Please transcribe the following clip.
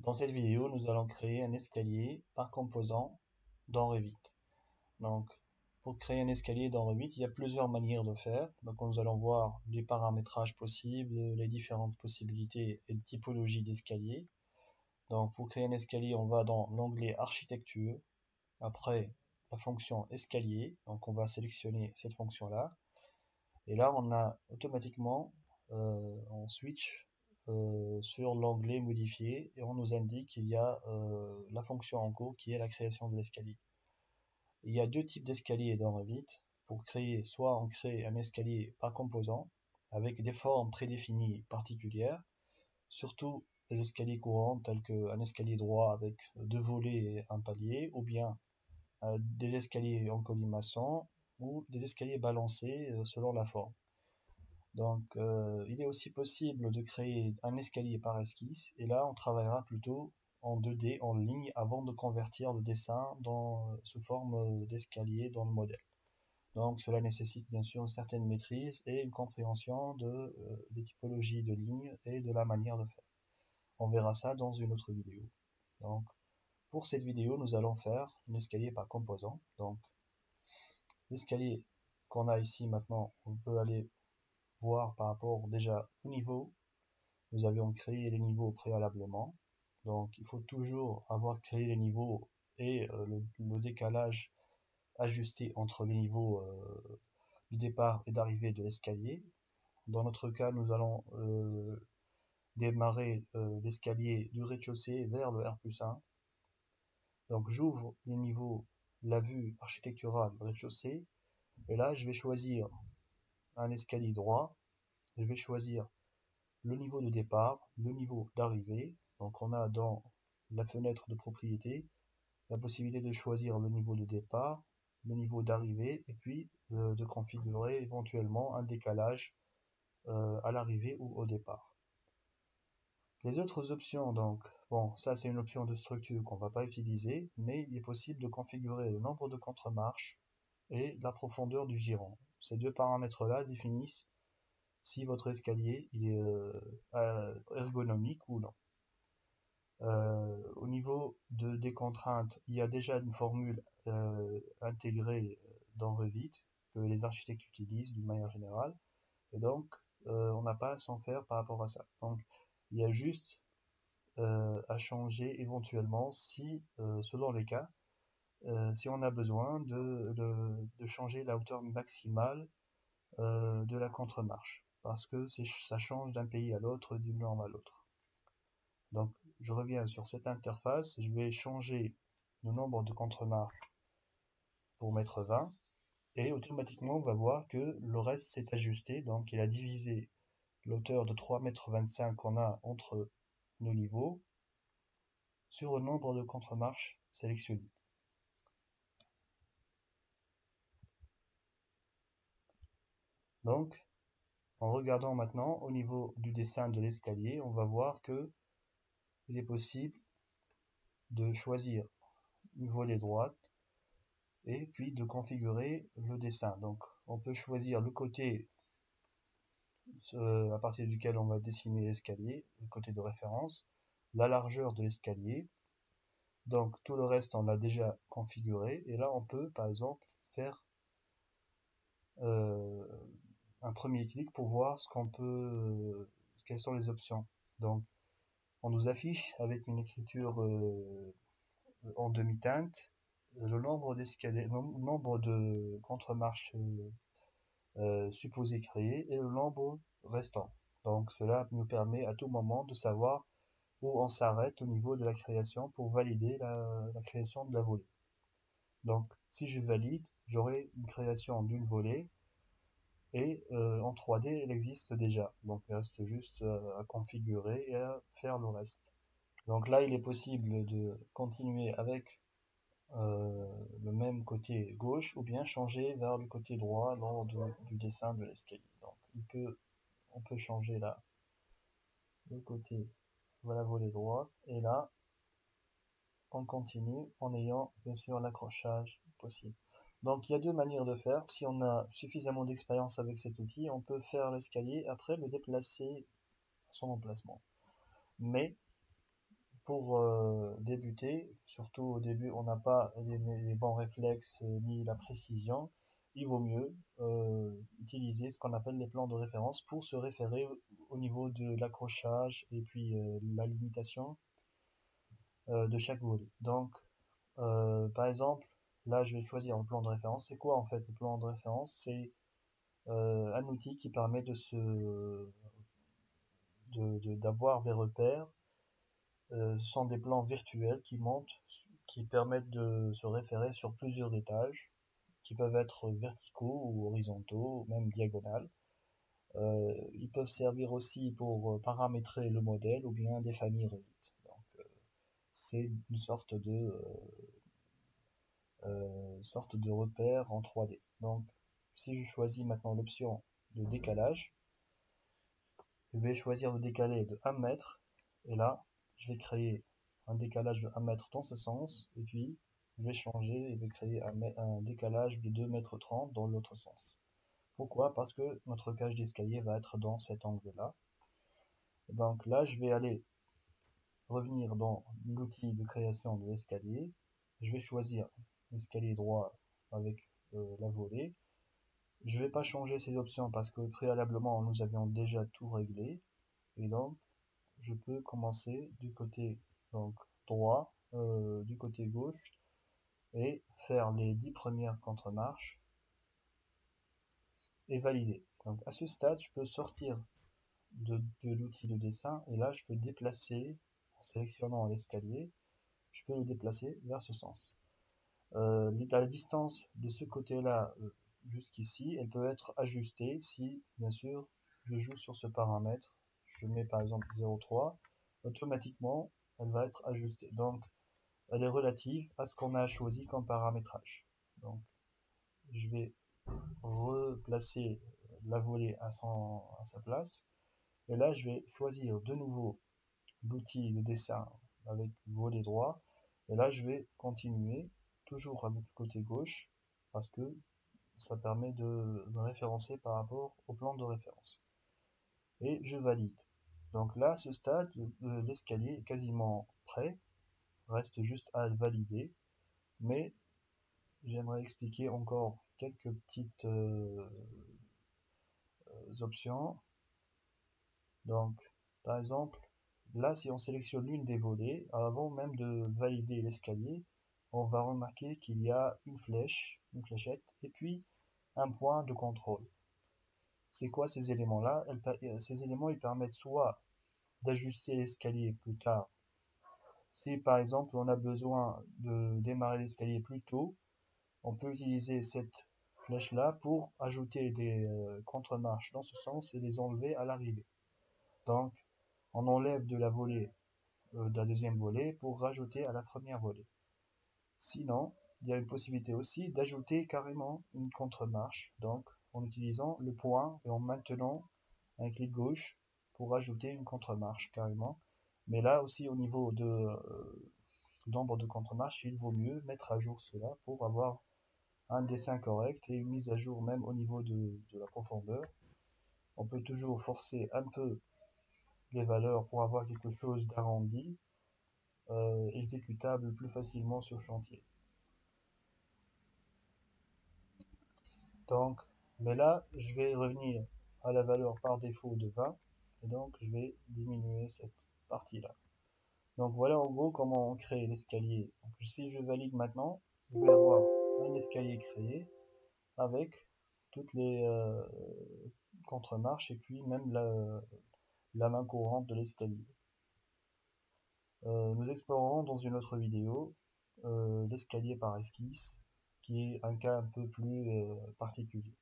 Dans cette vidéo, nous allons créer un escalier par composant dans Revit. Donc, pour créer un escalier dans Revit, il y a plusieurs manières de faire. Donc, nous allons voir les paramétrages possibles, les différentes possibilités et typologies d'escalier. Donc, pour créer un escalier, on va dans l'onglet Architecture. Après, la fonction escalier. Donc, on va sélectionner cette fonction-là. Et là, on a automatiquement, on switch sur l'onglet modifier et on nous indique qu'il y a la fonction en cours qui est la création de l'escalier. Il y a deux types d'escaliers dans Revit. Pour créer, soit on crée un escalier par composant avec des formes prédéfinies particulières, surtout les escaliers courants tels qu'un escalier droit avec deux volets et un palier, ou bien des escaliers en colimaçon ou des escaliers balancés selon la forme. Donc, il est aussi possible de créer un escalier par esquisse, et là, on travaillera plutôt en 2D, en ligne, avant de convertir le dessin sous forme d'escalier dans le modèle. Donc, cela nécessite bien sûr une certaine maîtrise et une compréhension des typologies de lignes et de la manière de faire. On verra ça dans une autre vidéo. Donc, pour cette vidéo, nous allons faire un escalier par composant. Donc, l'escalier qu'on a ici maintenant, on peut aller voir par rapport déjà au niveau. Nous avions créé les niveaux préalablement. Donc il faut toujours avoir créé les niveaux et le décalage ajusté entre les niveaux de départ et d'arrivée de l'escalier. Dans notre cas, nous allons démarrer l'escalier du rez-de-chaussée vers le R+1. Donc j'ouvre le niveau, la vue architecturale rez-de-chaussée, et là je vais choisir un escalier droit. Je vais choisir le niveau de départ, le niveau d'arrivée. Donc on a dans la fenêtre de propriété la possibilité de choisir le niveau de départ, le niveau d'arrivée et puis de configurer éventuellement un décalage à l'arrivée ou au départ. Les autres options, donc, bon, ça c'est une option de structure qu'on ne va pas utiliser, mais il est possible de configurer le nombre de contre-marches et la profondeur du giron. Ces deux paramètres-là définissent si votre escalier il est ergonomique ou non. Au niveau des contraintes, il y a déjà une formule intégrée dans Revit que les architectes utilisent d'une manière générale, et donc on n'a pas à s'en faire par rapport à ça. Donc il y a juste à changer éventuellement si, selon les cas, si on a besoin de changer la hauteur maximale de la contre-marche, parce que ça change d'un pays à l'autre, d'une norme à l'autre. Donc, je reviens sur cette interface, je vais changer le nombre de contre-marches pour mettre 20, et automatiquement, on va voir que le reste s'est ajusté, donc il a divisé l'hauteur de 3,25 m qu'on a entre nos niveaux sur le nombre de contre-marches sélectionnées. Donc, en regardant maintenant au niveau du dessin de l'escalier, on va voir que il est possible de choisir une volée droite et puis de configurer le dessin. Donc on peut choisir le côté à partir duquel on va dessiner l'escalier, le côté de référence, la largeur de l'escalier. Donc tout le reste on l'a déjà configuré et là on peut par exemple faire un premier clic pour voir ce qu'on peut, quelles sont les options. Donc on nous affiche avec une écriture en demi-teinte le nombre d'escaliers, le nombre de contre-marches supposé créer et le nombre restant. Donc cela nous permet à tout moment de savoir où on s'arrête au niveau de la création pour valider la création de la volée. Donc si je valide, j'aurai une création d'une volée et en 3D elle existe déjà. Donc il reste juste à configurer et à faire le reste. Donc là il est possible de continuer avec le même côté gauche ou bien changer vers le côté droit lors du dessin de l'escalier. Donc on peut changer là le côté, voilà, volet droit, et là on continue en ayant bien sûr l'accrochage possible. Donc il y a deux manières de faire. Si on a suffisamment d'expérience avec cet outil, on peut faire l'escalier après le déplacer à son emplacement. Mais pour débuter, surtout au début, on n'a pas les bons réflexes ni la précision, il vaut mieux utiliser ce qu'on appelle les plans de référence pour se référer au niveau de l'accrochage et puis la limitation de chaque volet. Donc, par exemple, là, je vais choisir un plan de référence. C'est quoi en fait le plan de référence? C'est un outil qui permet d'avoir des repères. Ce sont des plans virtuels qui montent, qui permettent de se référer sur plusieurs étages, qui peuvent être verticaux ou horizontaux, ou même diagonales. Ils peuvent servir aussi pour paramétrer le modèle ou bien des familles Revit. Donc, c'est une sorte de repère en 3D. Donc, si je choisis maintenant l'option de décalage, je vais choisir de décaler de 1 mètre, et là, je vais créer un décalage de 1 mètre dans ce sens, et puis je vais changer et je vais créer un décalage de 2 mètres 30 dans l'autre sens. Pourquoi? Parce que notre cage d'escalier va être dans cet angle-là. Donc là, je vais aller revenir dans l'outil de création de l'escalier. Je vais choisir l'escalier droit avec la volée. Je ne vais pas changer ces options parce que préalablement, nous avions déjà tout réglé. Et donc, je peux commencer du côté donc, droit, du côté gauche, et faire les 10 premières contre-marches et valider. Donc à ce stade, je peux sortir de l'outil de dessin et là, je peux déplacer, en sélectionnant l'escalier, je peux le déplacer vers ce sens. La distance de ce côté-là jusqu'ici, elle peut être ajustée si, bien sûr, je joue sur ce paramètre. Je mets par exemple 0,3. Automatiquement, elle va être ajustée. Donc, elle est relative à ce qu'on a choisi comme paramétrage. Donc, je vais replacer la volée à sa place. Et là, je vais choisir de nouveau l'outil de dessin avec volet droit. Et là, je vais continuer toujours avec le côté gauche parce que ça permet de me référencer par rapport au plan de référence. Et je valide. Donc là, à ce stade, l'escalier est quasiment prêt. Reste juste à le valider. Mais j'aimerais expliquer encore quelques petites options. Donc, par exemple, là, si on sélectionne l'une des volets, avant même de valider l'escalier, on va remarquer qu'il y a une flèche, une fléchette, et puis un point de contrôle. C'est quoi ces éléments-là? Ces éléments, ils permettent soit d'ajuster l'escalier plus tard. Si par exemple on a besoin de démarrer l'escalier plus tôt, on peut utiliser cette flèche-là pour ajouter des contre-marches dans ce sens et les enlever à l'arrivée. Donc, on enlève de la volée, de la deuxième volée pour rajouter à la première volée. Sinon, il y a une possibilité aussi d'ajouter carrément une contre-marche, donc en utilisant le point et en maintenant un clic gauche pour ajouter une contre-marche carrément. Mais là aussi au niveau de nombre de contre-marches, il vaut mieux mettre à jour cela pour avoir un dessin correct et une mise à jour même au niveau de la profondeur. On peut toujours forcer un peu les valeurs pour avoir quelque chose d'arrondi, exécutable plus facilement sur chantier. Donc, mais là, je vais revenir à la valeur par défaut de 20 et donc je vais diminuer cette partie-là. Donc voilà en gros comment on crée l'escalier. Si je valide maintenant, je vais avoir un escalier créé avec toutes les contre-marches et puis même la main courante de l'escalier. Nous explorerons dans une autre vidéo l'escalier par esquisse qui est un cas un peu plus particulier.